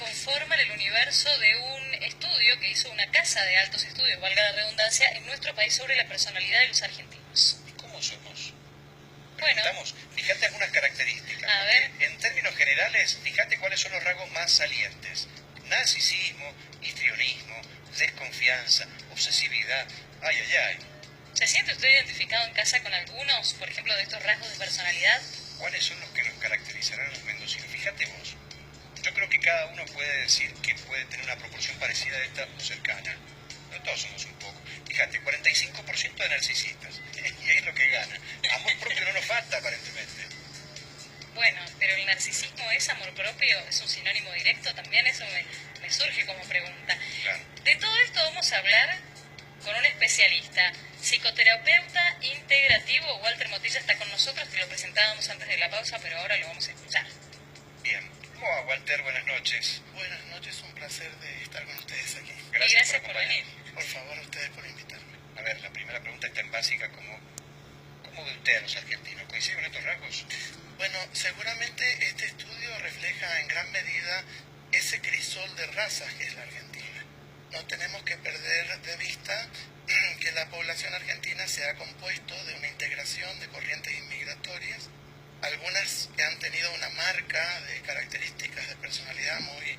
conforman el universo de un estudio que hizo una casa de altos estudios, valga la redundancia, en nuestro país sobre la personalidad de los argentinos. ¿Y cómo somos? Bueno, Fíjate algunas características. a ver. En términos generales, fíjate cuáles son los rasgos más salientes. Narcisismo, histrionismo, desconfianza, obsesividad. Ay, ay, ay. ¿Se siente usted identificado en casa con algunos, por ejemplo, de estos rasgos de personalidad? ¿Cuáles son los que nos caracterizarán a los mendocinos? Fíjate vos. Yo creo que cada uno puede decir que puede tener una proporción parecida a esta o cercana. No todos somos un poco. Fíjate, 45% de narcisistas. Y ahí es lo que gana. Amor propio no nos falta, aparentemente. Bueno, pero el narcisismo es amor propio, es un sinónimo directo también, eso me surge como pregunta. Claro. De todo esto vamos a hablar con un especialista, psicoterapeuta integrativo. Walter Motilla está con nosotros, que lo presentábamos antes de la pausa, pero ahora lo vamos a escuchar. Bien. ¿Cómo va, Walter? Buenas noches. Buenas noches, un placer de estar con ustedes aquí. Gracias por venir. Por favor, a ustedes por invitarme. A ver, la primera pregunta es tan básica como ¿cómo ve usted a los argentinos? ¿Coincide con estos rasgos? Bueno, seguramente este estudio refleja en gran medida ese crisol de razas que es la Argentina. No tenemos que perder de vista que la población argentina se ha compuesto de una integración de corrientes inmigratorias, algunas que han tenido una marca de características de personalidad muy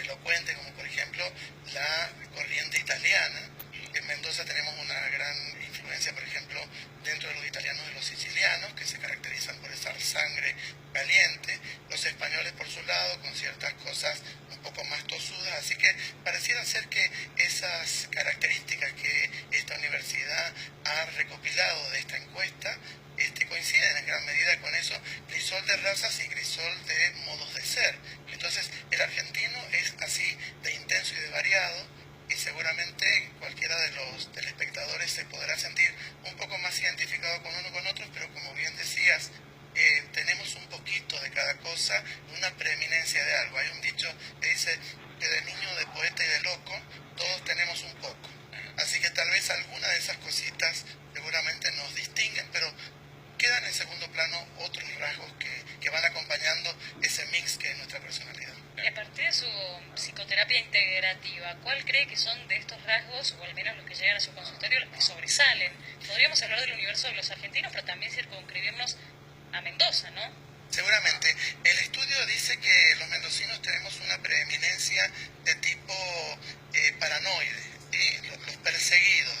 elocuente, como por ejemplo la corriente italiana. En Mendoza tenemos una gran influencia, por ejemplo, dentro de los italianos de los sicilianos, que se caracterizan por esa sangre caliente. Los españoles, por su lado, con ciertas cosas un poco más tosudas. Así que pareciera ser que esas características que esta universidad ha recopilado de esta encuesta coinciden en gran medida con eso, crisol de razas y crisol de modos de ser. Entonces, el argentino es así de intenso y de variado, y seguramente cualquiera de los telespectadores se podrá sentir un poco más identificado con uno con otros, pero como bien decías, tenemos un poquito de cada cosa, una preeminencia de algo. Hay un dicho que dice que de niño, de poeta y de loco, todos tenemos un poco. Así que tal vez alguna de esas cositas seguramente nos distinguen, pero quedan en segundo plano otros rasgos que van acompañando ese mix que es nuestra personalidad. Y a partir de su psicoterapia integrativa, ¿cuál cree que son de estos rasgos, o al menos los que llegan a su consultorio, los que sobresalen? Podríamos hablar del universo de los argentinos, pero también circunscribirnos a Mendoza, ¿no? Seguramente. El estudio dice que los mendocinos tenemos una preeminencia de tipo paranoide, ¿sí? Los perseguidos,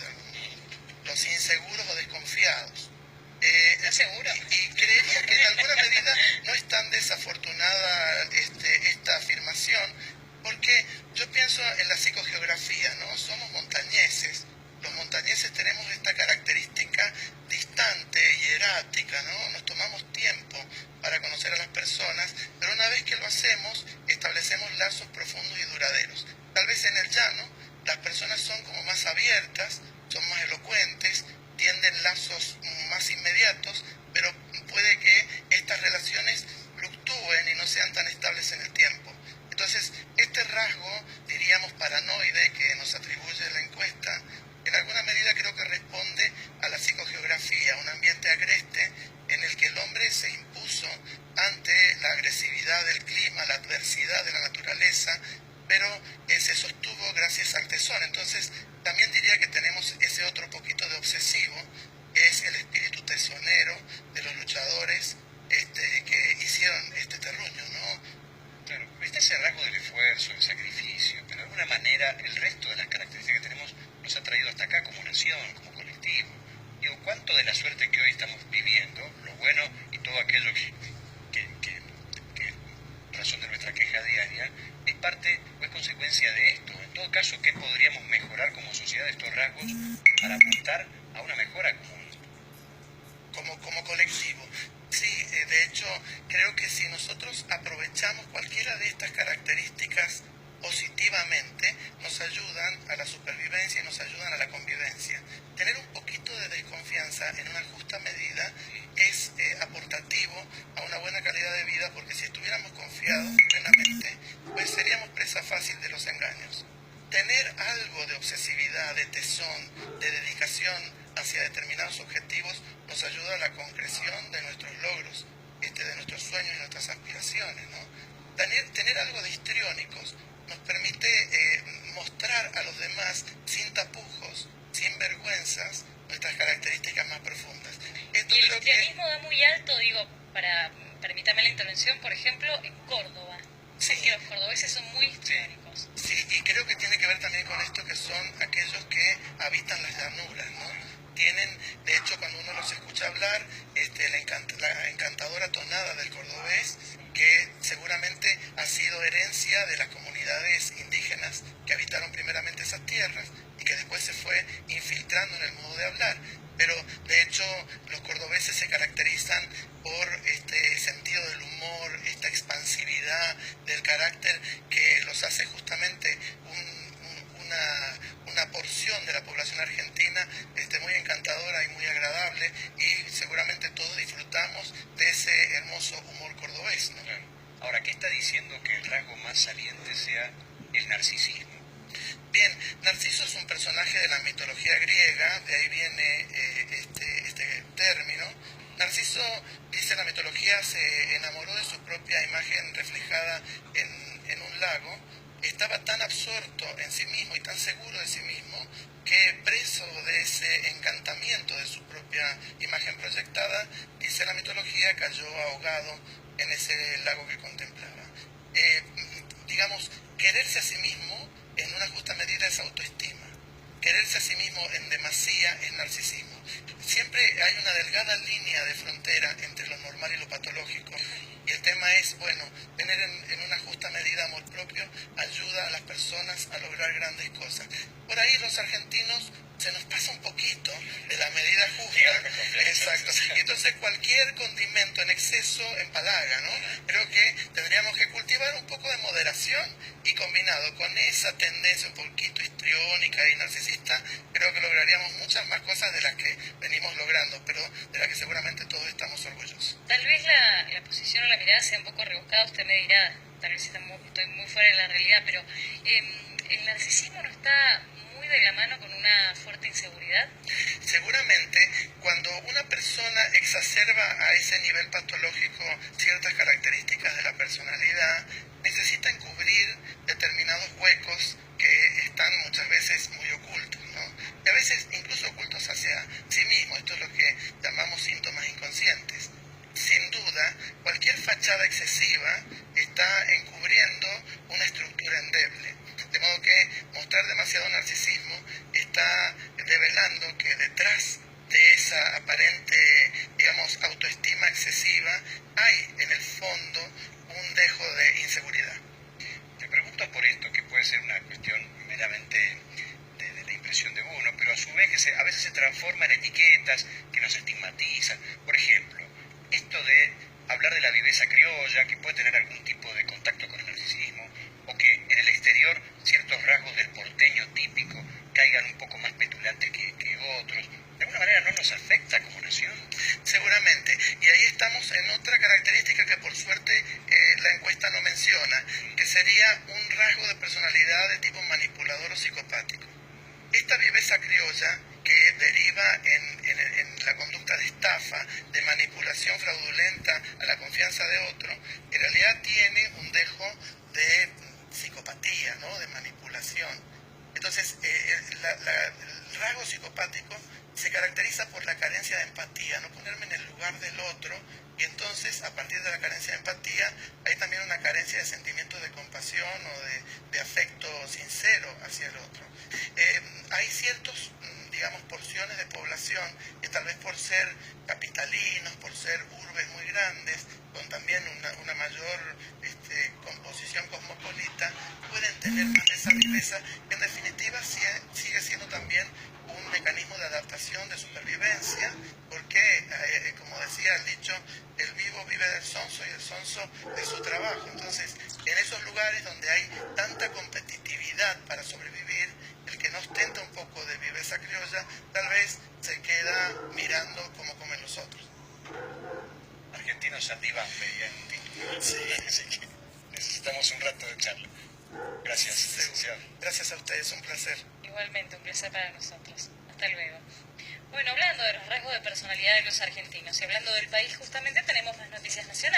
los inseguros o desconfiados. ¿Estás seguro? Y creería que en alguna medida no es tan desafortunada esta afirmación, porque yo pienso en la psicogeografía, ¿no? Somos montañeses. Los montañeses tenemos esta característica distante, hierática, ¿no? Nos tomamos tiempo para conocer a las personas, pero una vez que lo hacemos, establecemos lazos profundos y duraderos. Tal vez en el llano, las personas son como más abiertas, son más elocuentes, tienden lazos más inmediatos, pero puede que estas relaciones fluctúen y no sean tan estables en el tiempo. Entonces, este rasgo, diríamos paranoide, que nos atribuye la encuesta, en alguna medida creo que responde a la psicogeografía, un ambiente agreste en el que el hombre se impuso ante la agresividad del clima, la adversidad de la naturaleza, pero se sostuvo gracias al tesón. Entonces, también diría que tenemos ese otro poquito de obsesivo, que es el espíritu tesonero de los luchadores que hicieron este terruño, ¿no? Claro, está ese rasgo del esfuerzo, del sacrificio, pero de alguna manera el resto de las características que tenemos nos ha traído hasta acá como nación, como colectivo. Digo, ¿cuánto de la suerte que hoy estamos viviendo, lo bueno y todo aquello que razón de nuestra queja diaria, es parte o es consecuencia de esto? En todo caso, ¿qué podríamos mejorar como sociedad de estos rasgos para apuntar a una mejora común? Como colectivo. Sí, de hecho, creo que si nosotros aprovechamos cualquiera de estas características positivamente, nos ayudan a la supervivencia y nos ayudan a la convivencia. Tener un poquito de desconfianza en una justa medida es aportativo a una buena calidad de vida, porque si estuviéramos confiados plenamente, pues seríamos presa fácil de los engaños. Tener algo de obsesividad, de tesón, de dedicación hacia determinados objetivos nos ayuda a la concreción de nuestros logros, de nuestros sueños y nuestras aspiraciones, ¿no? tener algo de histriónicos nos permite mostrar a los demás sin tapujos, sin vergüenzas, nuestras características más profundas. Esto y el creo histrionismo da muy alto, digo, permítame la intervención, por ejemplo, en Córdoba. Sí. Que los cordobeses son muy histriónicos. Sí, y creo que tiene que ver también con esto, que son aquellos que habitan las llanuras, ¿no? Tienen, de hecho, cuando uno los escucha hablar, la encantadora tonada del cordobés, que seguramente ha sido herencia de las comunidades indígenas que habitaron primeramente esas tierras y que después se fue infiltrando en el modo de hablar. Pero, de hecho, los cordobeses se caracterizan por este sentido del humor, esta expansividad del carácter que los hace justamente una porción de la población argentina muy encantadora y muy agradable, y seguramente todos disfrutamos de ese hermoso humor cordobés, ¿no? Claro. Ahora, ¿qué está diciendo que el rasgo más saliente sea el narcisismo? Bien, Narciso es un personaje de la mitología griega, de ahí viene este término. Narciso, dice la mitología, se enamoró de su propia imagen reflejada en un lago. Estaba tan absorto en sí mismo y tan seguro de sí mismo que, preso de ese encantamiento de su propia imagen proyectada, dice la mitología, cayó ahogado en ese lago que contemplaba. Digamos, quererse a sí mismo en una justa medida es autoestima. Quererse a sí mismo en demasía es narcisismo. Siempre hay una delgada línea de frontera entre lo normal y lo patológico. Y el tema es, bueno, tener en una justa medida amor propio ayuda a las personas a lograr grandes cosas. Por ahí los argentinos se nos pasa un poquito de la medida justa. Exacto. Y entonces cualquier condimento en exceso empalaga, ¿no? Creo que tendríamos que cultivar un poco de moderación, y combinado con esa tendencia un poquito histriónica y narcisista, creo que lograríamos muchas más cosas de las que venimos logrando, pero de las que seguramente todos estamos orgullosos. Tal vez la posición o la mirada sea un poco rebuscada, usted me dirá, tal vez estoy muy fuera de la realidad, pero ¿el narcisismo no está muy de la mano con una fuerte inseguridad? Seguramente, cuando una persona exacerba a ese nivel patológico ciertas características de la personalidad, necesita encubrir determinados huecos que están muchas veces muy ocultos, ¿no? Y a veces incluso ocultos hacia sí mismo. Esto es lo que llamamos síntomas inconscientes. Sin duda, cualquier fachada excesiva está encubriendo una estructura endeble. De modo que mostrar demasiado narcisismo está develando que detrás de esa aparente, digamos, autoestima excesiva, hay en el fondo un dejo de inseguridad. Te pregunto por esto, que puede ser una cuestión meramente de la impresión de uno, pero a su vez que a veces se transforma en etiquetas que nos estigmatizan. Por ejemplo, esto de hablar de la viveza criolla, que puede tener algún tipo de contacto con el narcisismo, o que en el exterior ciertos rasgos del porteño típico caigan un poco más petulantes que otros, ¿de alguna manera no nos afecta como nación? Seguramente, y ahí estamos en otra característica que por suerte la encuesta no menciona, que sería un rasgo de personalidad de tipo manipulador o psicopático. Esta viveza criolla, que deriva en la conducta de estafa, de manipulación fraudulenta a la confianza de otro, en realidad tiene un dejo de psicopatía, ¿no? De manipulación. Entonces, el rasgo psicopático se caracteriza por la carencia de empatía, no ponerme en el lugar del otro, y entonces, a partir de la carencia de empatía, hay también una carencia de sentimiento de compasión o de afecto sincero hacia el otro. Hay ciertos, digamos, porciones de población que tal vez por ser capitalinos, por ser urbes muy grandes, con también una mayor composición cosmopolita, pueden tener más de esa viveza, que en definitiva sigue siendo también un mecanismo de adaptación, de supervivencia, porque, como decía el dicho, el vivo vive del sonso y el sonso de su trabajo. Entonces, en esos lugares donde hay tanta competitividad para sobrevivir, el que no ostenta un poco de viveza criolla, tal vez se queda mirando cómo comen los otros. Argentinos Sandiván pedía un título. Sí. Así que necesitamos un rato de charla. Gracias, licenciado. Gracias a ustedes, un placer. Igualmente, un placer para nosotros. Hasta luego. Bueno, hablando de los rasgos de personalidad de los argentinos y hablando del país, justamente tenemos más noticias nacionales.